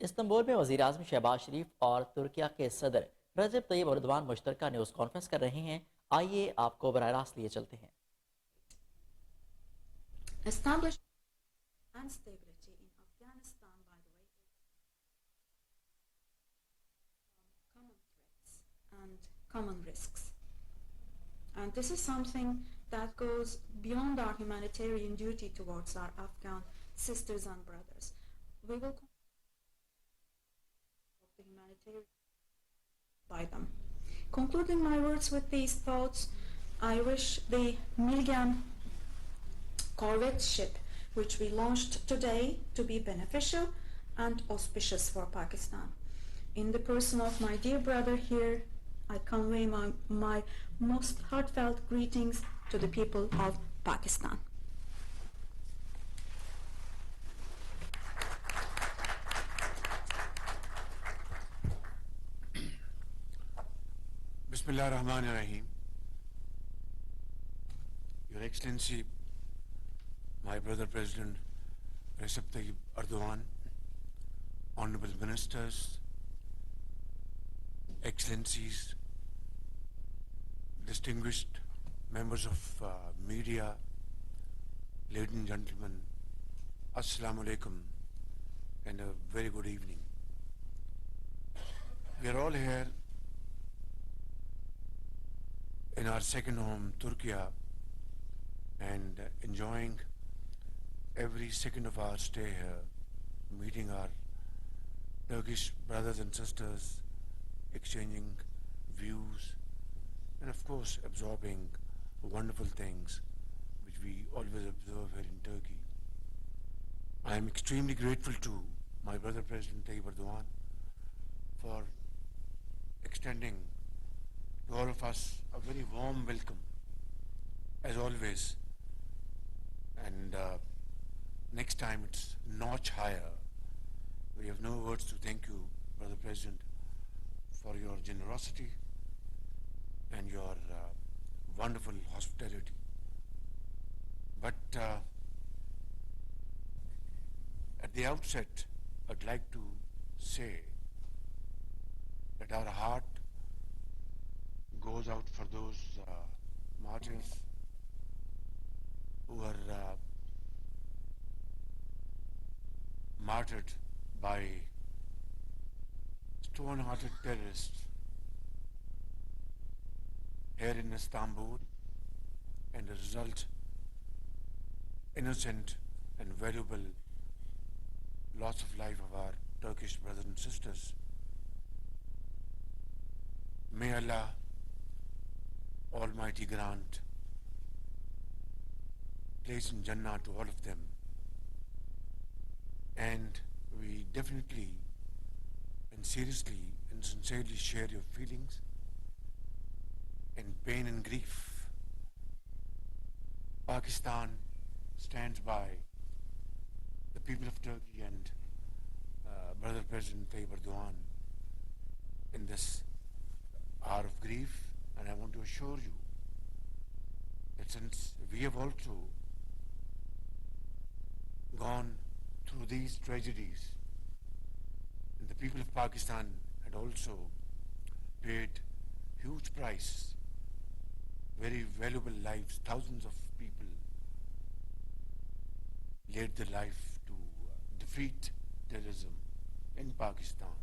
Istanbul میں وزیر اعظم شہباز شریف اور ترکیہ کے صدر رجب طیب اردگان مشترکہ نیوز کانفرنس کر رہے ہیں. آئیے آپ کو براہ راست لیے چلتے ہیں. Establish and stability in Afghanistan, by the way, common threats and common risks. And this is something that goes beyond our humanitarian duty towards our Afghan sisters and brothers. We will the humanitarian by them. Concluding my words with these thoughts, I wish the Milgam corvette ship, which we launched today, to be beneficial and auspicious for Pakistan. In the person of my dear brother here, I convey my most heartfelt greetings to the people of Pakistan. Bismillah ar-Rahman ar-Rahim. Your Excellency, my brother President Recep Tayyip Erdogan, Honorable Ministers, Excellencies, distinguished members of media, ladies and gentlemen, Assalamu alaikum and a very good evening. We are all here in our second home, Turkey, and enjoying every second of our stay here, meeting our Turkish brothers and sisters, exchanging views, and of course absorbing wonderful things which we always observe here in Turkey. I am extremely grateful to my brother President Tayyip Erdogan for extending to all of us a very warm welcome, as always. And next time it's notch higher. We have no words to thank you, Brother President, for your generosity and your wonderful hospitality. But at the outset, I'd like to say that our heart goes out for those martyrs who were martyred by stone-hearted terrorists here in Istanbul, and the result, innocent and valuable loss of life of our Turkish brothers and sisters. May Allah Almighty grant place in Jannah to all of them. And we definitely and seriously and sincerely share your feelings and pain and grief. Pakistan stands by the people of Turkey and Brother President Tayyip Erdogan in this hour of grief. And I want to assure you that since we have also gone through these tragedies, and the people of Pakistan had also paid huge price, very valuable lives, thousands of people laid their life to defeat terrorism in Pakistan.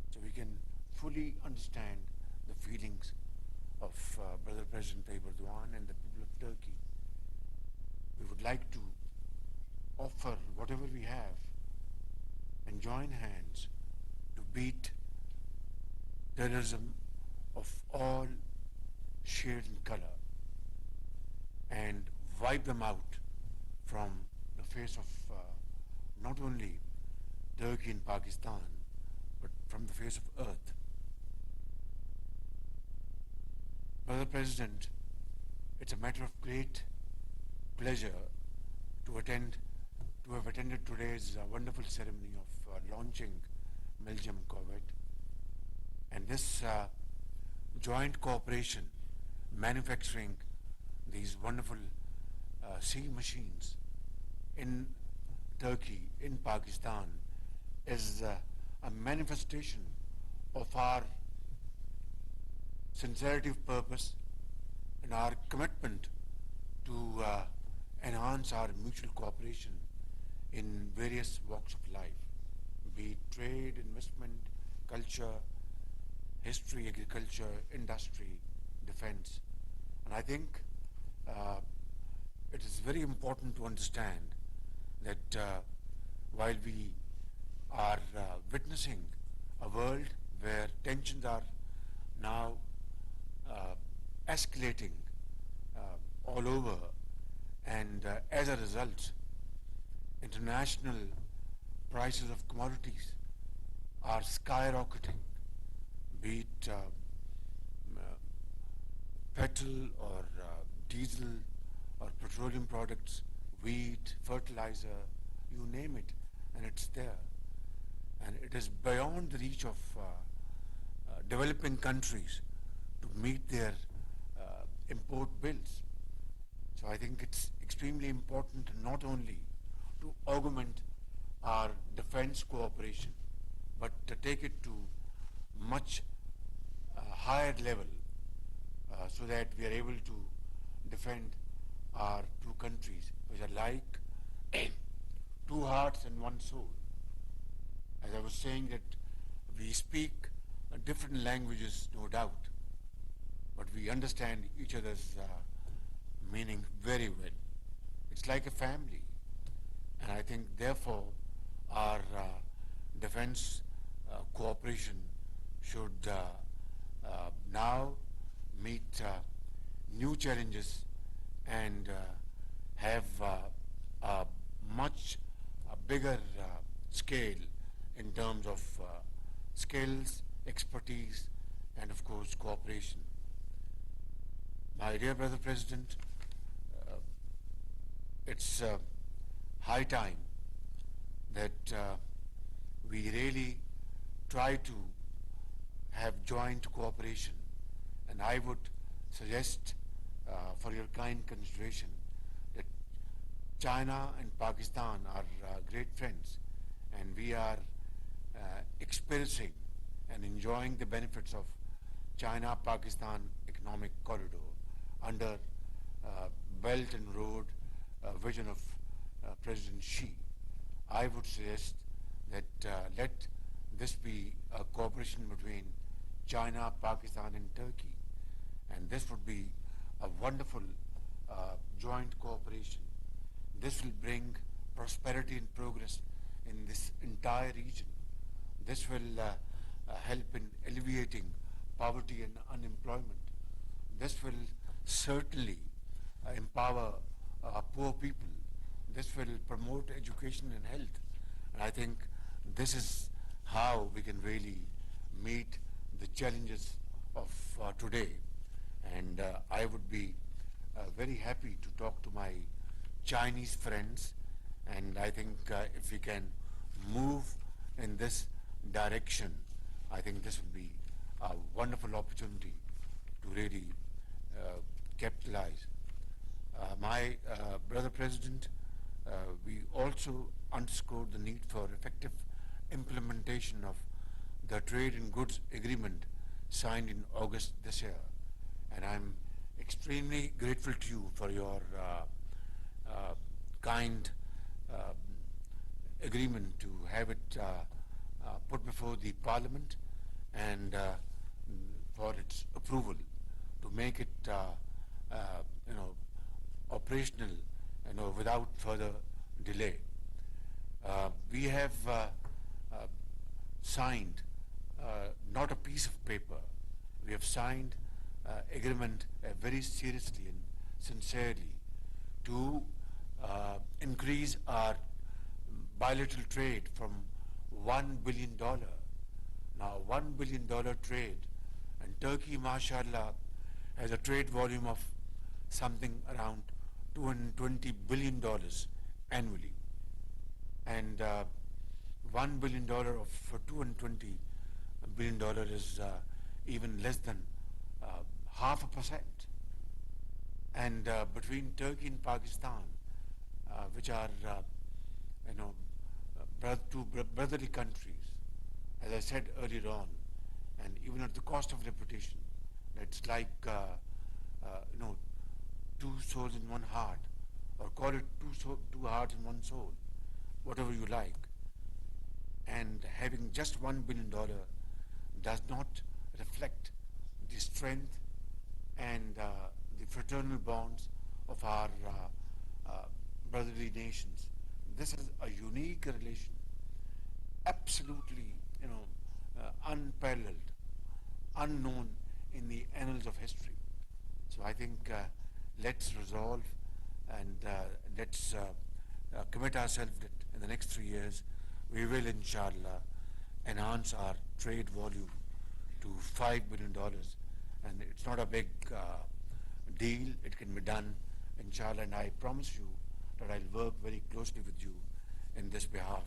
So we can fully understand the feelings of Brother President Tayyip Erdogan and the people of Turkey. We would like to offer whatever we have and join hands to beat terrorism of all shades and color and wipe them out from the face of not only Turkey and Pakistan, but from the face of earth. Brother President, it's a matter of great pleasure to have attended today's wonderful ceremony of launching Milgam Corvette. And this joint cooperation, manufacturing these wonderful sea machines in Turkey, in Pakistan, as a manifestation of our sincerity of purpose and our commitment to enhance our mutual cooperation in various walks of life, be it trade, investment, culture, history, agriculture, industry, defense. And I think it is very important to understand that while we are witnessing a world where tensions are now escalating all over, and as a result, international prices of commodities are skyrocketing, be it petrol or diesel or petroleum products, wheat, fertilizer, you name it, and it's there. And it is beyond the reach of developing countries to meet their import bills. So I think it's extremely important not only to augment our defense cooperation, but to take it to much higher level so that we are able to defend our two countries, which are like two hearts and one soul. As I was saying, that we speak different languages, no doubt, but we understand each other's meaning very well. It's like a family. And I think, therefore, our defense cooperation should now meet new challenges and have a much bigger scale in terms of skills, expertise, and of course cooperation. My dear brother President, it's high time that we really try to have joint cooperation, and I would suggest for your kind consideration that China and Pakistan are great friends, and we are experiencing and enjoying the benefits of China-Pakistan economic corridor under Belt and Road vision of President Xi. I would suggest that let this be a cooperation between China, Pakistan, and Turkey, and this would be a wonderful joint cooperation. This will bring prosperity and progress in this entire region. This will help in alleviating poverty and unemployment. This will certainly empower poor people. This will promote education and health. And I think this is how we can really meet the challenges of today. And I would be very happy to talk to my Chinese friends, and I think if we can move in this direction, I think this will be a wonderful opportunity to really capitalize. My brother President, we also underscored the need for effective implementation of the trade in goods agreement signed in August this year. And I'm extremely grateful to you for your kind agreement to have it put before the Parliament and for its approval, to make it operational without further delay. We have signed not a piece of paper. We have signed agreement very seriously and sincerely to increase our bilateral trade from $1 billion. Now, $1 billion trade, and Turkey, mashallah, has a trade volume of something around $220 billion annually. And $1 billion of $220 billion is even less than 0.5%. And between Turkey and Pakistan, which are brotherly countries, as I said earlier on, and even at the cost of reputation, it's like two souls in one heart, or call it two hearts in one soul, whatever you like. And having just $1 billion does not reflect the strength and the fraternal bonds of our brotherly nations. This is a unique relation, absolutely, unparalleled, unknown in the annals of history. So I think let's resolve and let's commit ourselves that in the next 3 years we will, inshallah, enhance our trade volume to $5 billion. And it's not a big deal. It can be done, inshallah, and I promise you that I'll work very closely with you in this behalf.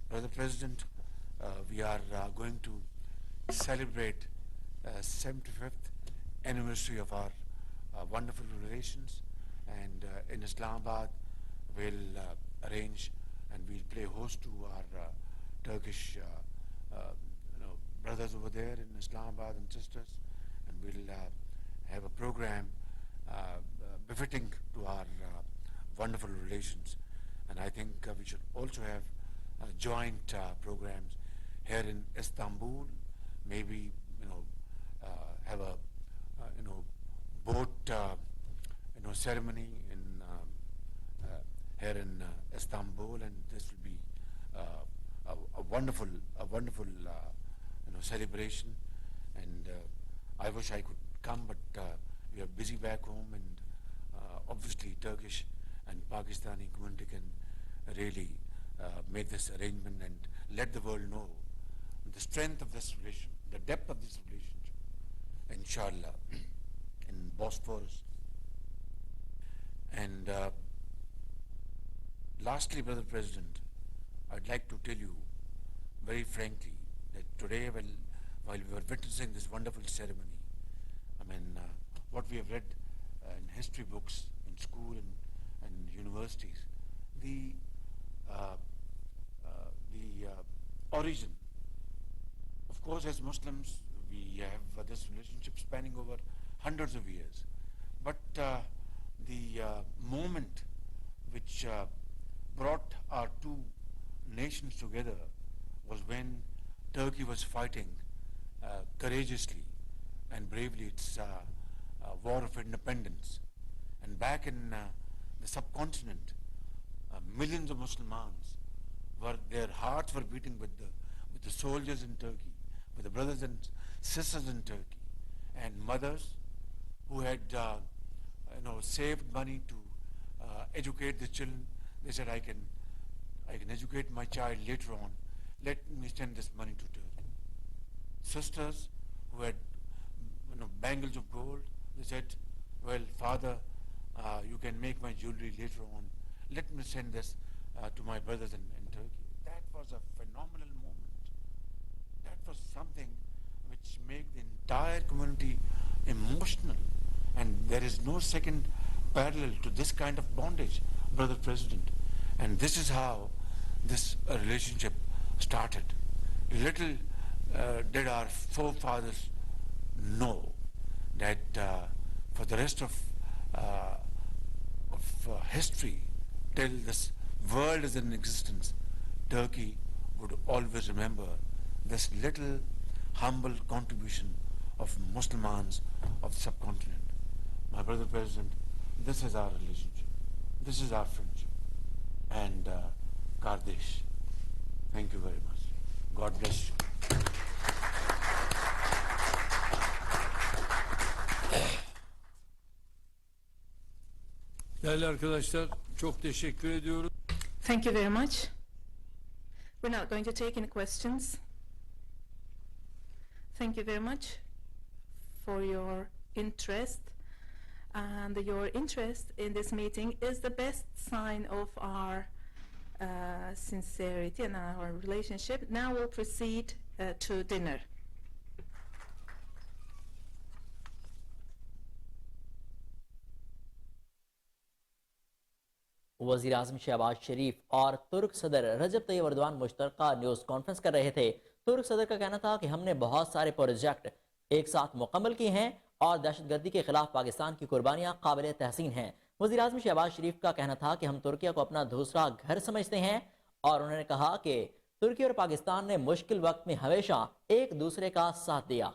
Brother President, we are going to celebrate 75th anniversary of our wonderful relations, and in Islamabad we'll arrange and we'll play host to our Turkish brothers over there in Islamabad and sisters, and we'll have a program befitting to our wonderful relations. And I think we should also have joint programs here in Istanbul, maybe have a boat ceremony in here in Istanbul, and this will be a wonderful celebration. And I wish I could come, but we are busy back home, and obviously Turkish and Pakistani community can really make this arrangement and let the world know the strength of this relation, the depth of this relationship, inshallah, in Bosphorus. And lastly, Brother President, I'd like to tell you very frankly that today, while we were witnessing this wonderful ceremony, what we have read in history books in school and universities, the origin. Of course, as Muslims, we have this relationship spanning over hundreds of years. But the moment which brought our two nations together was when Turkey was fighting courageously and bravely its war of independence. And back in the subcontinent, millions of Muslims their hearts were beating with the soldiers in Turkey, with the brothers and sisters in Turkey, and mothers who had saved money to educate the children. They said, I can educate my child later on. Let me send this money to Turkey. Sisters who had bangles of gold, they said, well, Father, you can make my jewelry later on. Let me send this to my brothers in Turkey. That was a phenomenal moment. That was something which made the entire community emotional. And there is no second parallel to this kind of bondage, Brother President. And this is how this relationship started. Little did our forefathers know that for the rest of history, till this world is in existence, Turkey would always remember this little humble contribution of Muslims of the subcontinent. My Brother President, this is our relationship. This is our friendship. And Kardesh, thank you very much. God bless you. Değerli arkadaşlar, çok teşekkür ediyoruz. Thank you very much. We're now going to take any questions. Thank you very much for your interest. And your interest in this meeting is the best sign of our sincerity and our relationship. Now we'll proceed to dinner. वजीर आज़म शहबाज शरीफ और तुर्क सदर रजब Tayyip Erdogan मुश्तरका news conference कर रहे थे। तुर्क सदर का कहना था कि हमने बहुत सारे प्रोजेक्ट एक साथ मुकम्मल किए हैं और दहशतगर्दी के खिलाफ पाकिस्तान की कुर्बानियां काबिल तहसीन हैं। वज़ीर आज़म शहबाज शरीफ का कहना था कि हम तुर्किया को अपना दूसरा घर समझते हैं और उन्होंने कहा कि तुर्की और पाकिस्तान ने मुश्किल वक्त में हमेशा एक दूसरे का साथ दिया।